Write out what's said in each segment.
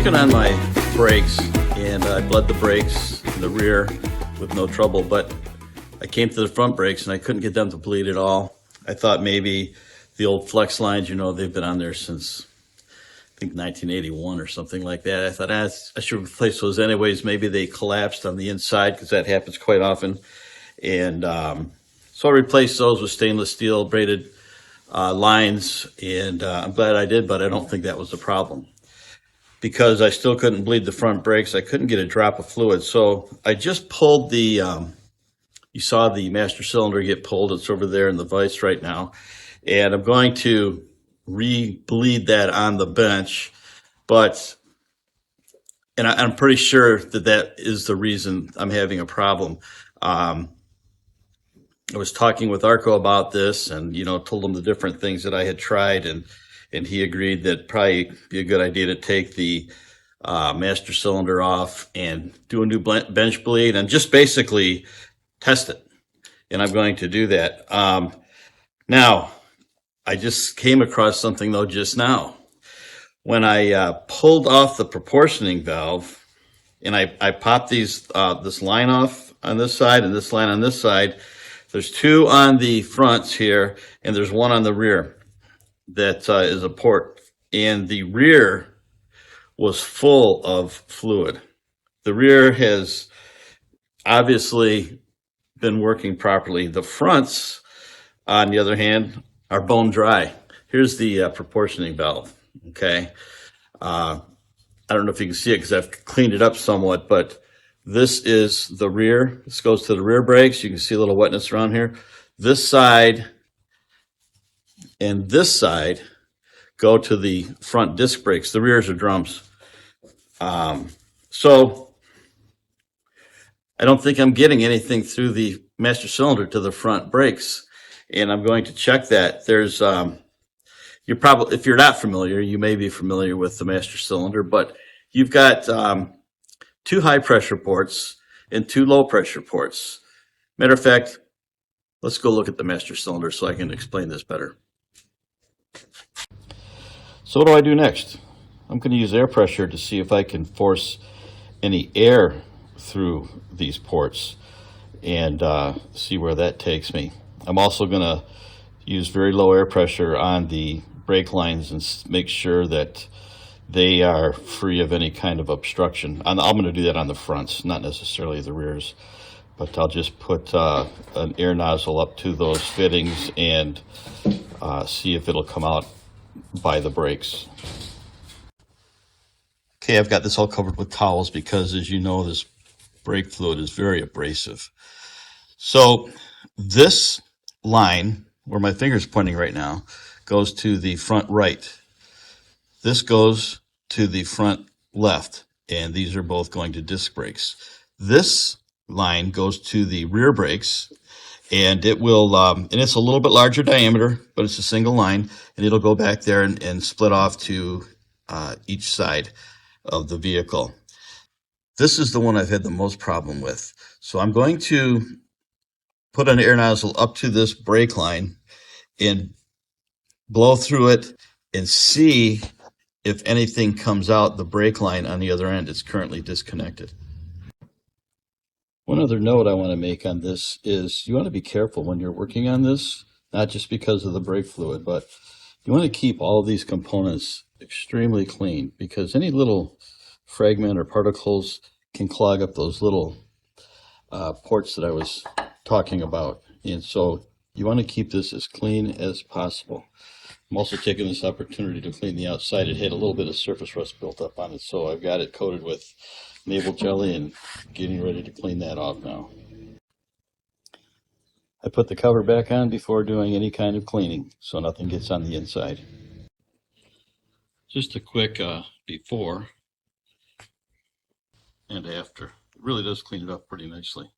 working on my brakes, and I bled the brakes in the rear with no trouble, but I came to the front brakes and I couldn't get them to bleed at all. I thought maybe the old flex lines, you know, they've been on there since I think 1981 or something like that. I thought I should replace those anyways. Maybe they collapsed on the inside, because that happens quite often. And so I replaced those with stainless steel braided lines, and I'm glad I did, but I don't think that was the problem, because I still couldn't bleed the front brakes. I couldn't get a drop of fluid. So I just pulled the, you saw the master cylinder get pulled. It's over there in the vise right now. And I'm going to re-bleed that on the bench, but, and I'm pretty sure that that is the reason I'm having a problem. I was talking with Arco about this, and, you know, told him the different things that I had tried, and he agreed that probably be a good idea to take the master cylinder off and do a new bench bleed and just basically test it. And I'm going to do that. Now, I just came across something though just now. When I pulled off the proportioning valve, and I popped these this line off on this side and this line on this side. There's two on the fronts here, and there's one on the rear that is a port. And the rear was full of fluid. The rear has obviously been working properly. The fronts, on the other hand, are bone dry. Here's the proportioning valve, okay? I don't know if you can see it because I've cleaned it up somewhat, but this is the rear. This goes to the rear brakes. You can see a little wetness around here. This side and this side go to the front disc brakes. The rears are drums. So I don't think I'm getting anything through the master cylinder to the front brakes. And I'm going to check that. There's, you're probably, if you're not familiar, you may be familiar with the master cylinder, but you've got two high pressure ports and two low pressure ports. Matter of fact, let's go look at the master cylinder so I can explain this better. So what do I do next? I'm going to use air pressure to see if I can force any air through these ports and see where that takes me. I'm also going to use very low air pressure on the brake lines and make sure that they are free of any kind of obstruction. I'm going to do that on the fronts, not necessarily the rears, but I'll just put an air nozzle up to those fittings and see if it'll come out by the brakes. Okay, I've got this all covered with towels because, as you know, this brake fluid is very abrasive. So this line, where my finger's pointing right now, goes to the front right. This goes to the front left, and these are both going to disc brakes. This line goes to the rear brakes, and it will, and it's a little bit larger diameter, but it's a single line, and it'll go back there and split off to each side of the vehicle. This is the one I've had the most problem with. So I'm going to put an air nozzle up to this brake line and blow through it and see if anything comes out the brake line on the other end. It's currently disconnected. One other note I want to make on this is you want to be careful when you're working on this, not just because of the brake fluid, but you want to keep all of these components extremely clean, because any little fragment or particles can clog up those little ports that I was talking about. And so you want to keep this as clean as possible. I'm also taking this opportunity to clean the outside. It had a little bit of surface rust built up on it, so I've got it coated with maple jelly and getting ready to clean that off now. I put the cover back on before doing any kind of cleaning, so nothing gets on the inside. Just a quick before and after. It really does clean it up pretty nicely.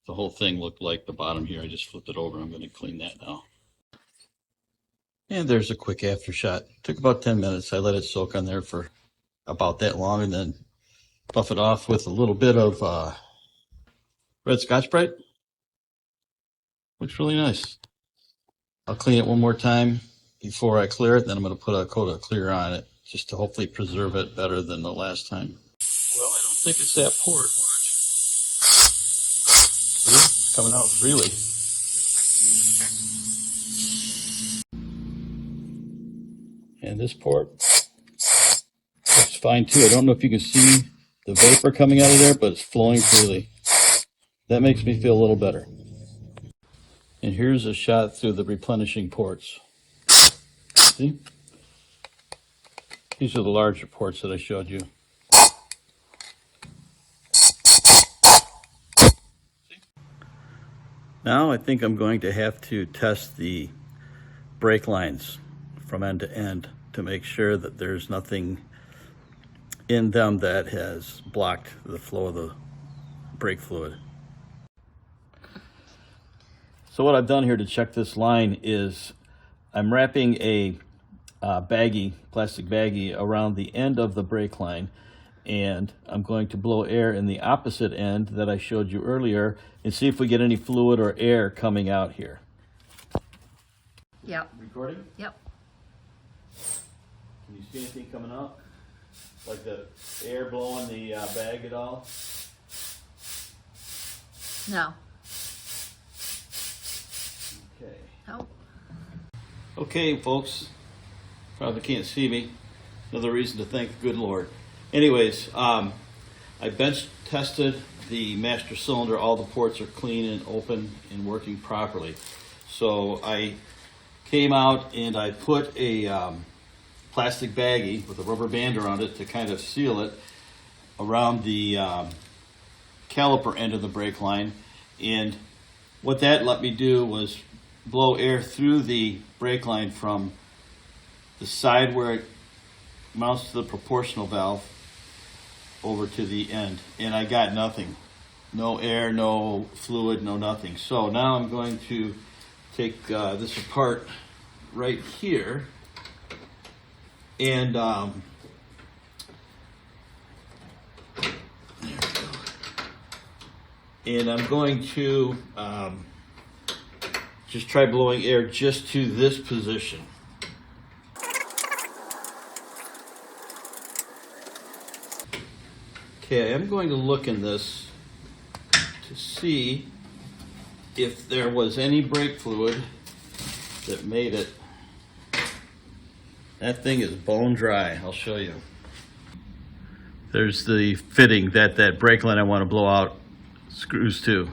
The whole thing looked like the bottom here. I just flipped it over. I'm going to clean that now. And there's a quick after shot. Took about 10 minutes. I let it soak on there for about that long, and then buff it off with a little bit of red Scotch-Brite. Looks really nice. I'll clean it one more time before I clear it. Then I'm going to put a coat of clear on it just to hopefully preserve it better than the last time. Well, I don't think it's that port. Watch. See? Coming out freely. And this port looks fine too. I don't know if you can see the vapor coming out of there, but it's flowing freely. That makes me feel a little better. And here's a shot through the replenishing ports. See? These are the larger ports that I showed you. Now I think I'm going to have to test the brake lines from end to end to make sure that there's nothing in them that has blocked the flow of the brake fluid. So what I've done here to check this line is I'm wrapping a plastic baggie around the end of the brake line, and I'm going to blow air in the opposite end that I showed you earlier and see if we get any fluid or air coming out here. Yep. Recording? Yep. Can you see anything coming out? Like the air blowing the bag at all? No. Okay. No. Okay, folks. Probably can't see me. Another reason to thank the good Lord. Anyways, I bench tested the master cylinder. All the ports are clean and open and working properly. So I came out and I put a plastic baggie with a rubber band around it to kind of seal it around the caliper end of the brake line. And what that let me do was blow air through the brake line from the side where it mounts to the proportional valve over to the end, and I got nothing. No air, no fluid, no nothing. So now I'm going to take this apart right here, and there we go. And I'm going to just try blowing air just to this position. Okay, I'm going to look in this to see if there was any brake fluid that made it. That thing is bone dry. I'll show you. There's the fitting that brake line I want to blow out screws to.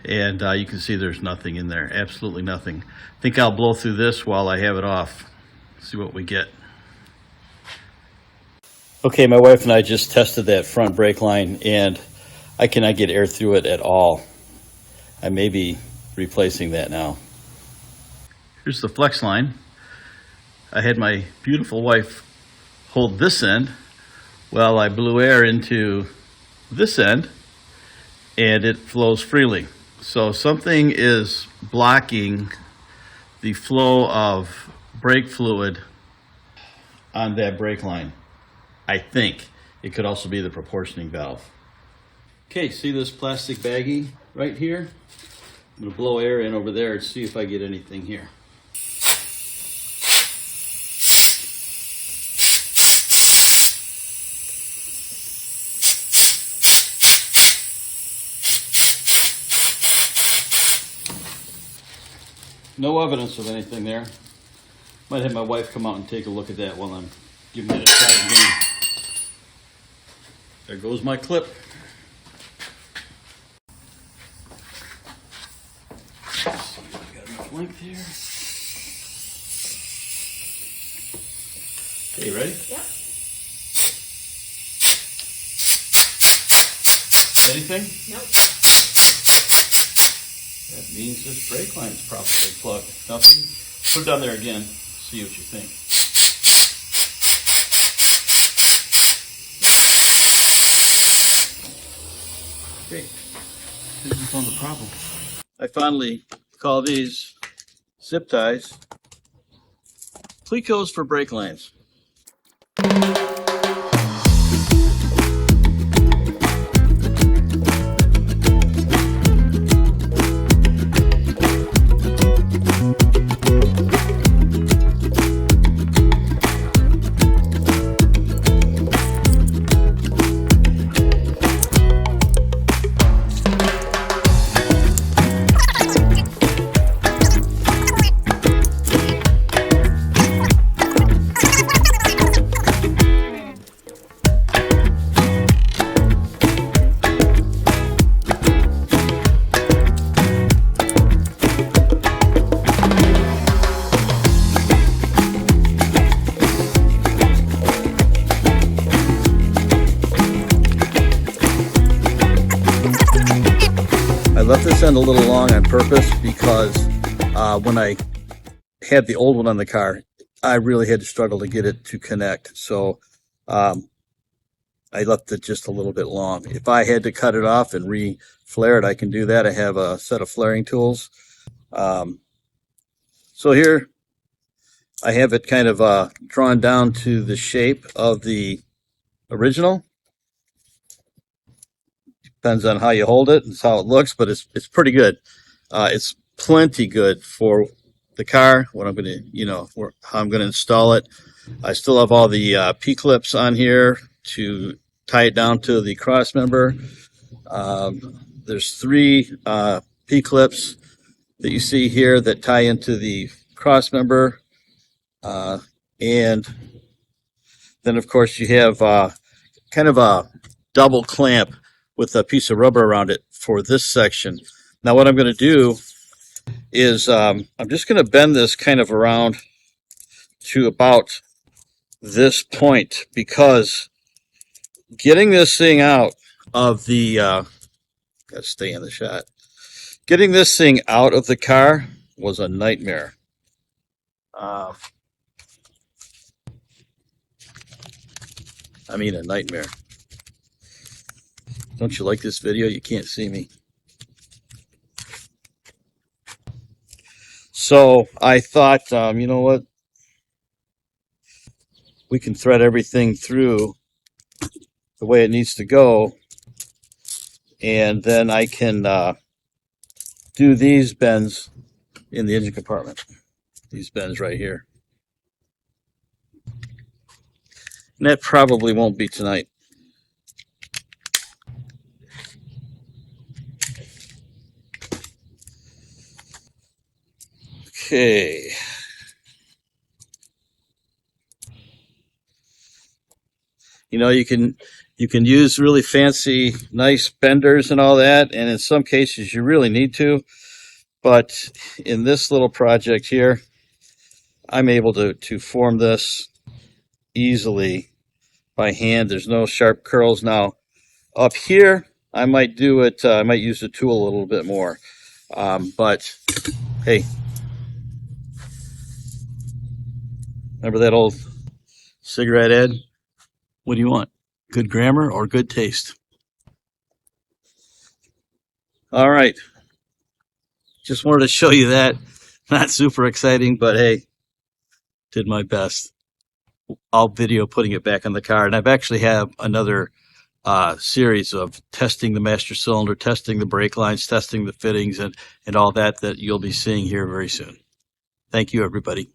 And you can see there's nothing in there, absolutely nothing. I think I'll blow through this while I have it off, see what we get. Okay, my wife and I just tested that front brake line, and I cannot get air through it at all. I may be replacing that now. Here's the flex line. I had my beautiful wife hold this end while I blew air into this end, and it flows freely. So something is blocking the flow of brake fluid on that brake line. I think it could also be the proportioning valve. Okay, see this plastic baggie right here? I'm gonna blow air in over there and see if I get anything here. No evidence of anything there. Might have my wife come out and take a look at that while I'm giving that a try again. There goes my clip. Let's see if I got enough length here. Okay, ready? Yep. Anything? Nope. That means this brake line is probably plugged. Nothing? Put it down there again. See what you think. Okay, this is on the problem. I finally call these zip ties Plecos for brake lines. left this end a little long on purpose because when I had the old one on the car, I really had to struggle to get it to connect. So I left it just a little bit long. If I had to cut it off and re-flare it, I can do that. I have a set of flaring tools. So here I have it kind of drawn down to the shape of the original. Depends on how you hold it and how it looks, but it's pretty good. It's plenty good for the car. What I'm going to, how I'm going to install it. I still have all the P-clips on here to tie it down to the cross member. There's 3 P-clips that you see here that tie into the cross member. And then, of course, you have kind of a double clamp with a piece of rubber around it for this section. Now, what I'm going to do is I'm just going to bend this kind of around to about this point, because getting this thing out of the gotta stay in the shot. Getting this thing out of the car was a nightmare. I mean, a nightmare. Don't you like this video? You can't see me. So I thought, you know what? We can thread everything through the way it needs to go, and then I can do these bends in the engine compartment. These bends right here. And that probably won't be tonight. Okay. You can use really fancy, nice benders and all that, and in some cases you really need to. But in this little project here, I'm able to form this easily by hand. There's no sharp curls. Now, up here, I might do it. I might use the tool a little bit more. But hey, remember that old cigarette ad? What do you want? Good grammar or good taste? All right. Just wanted to show you that. Not super exciting, but hey, did my best. I'll video putting it back on the car. And I've actually have another series of testing the master cylinder, testing the brake lines, testing the fittings, and all that you'll be seeing here very soon. Thank you, everybody.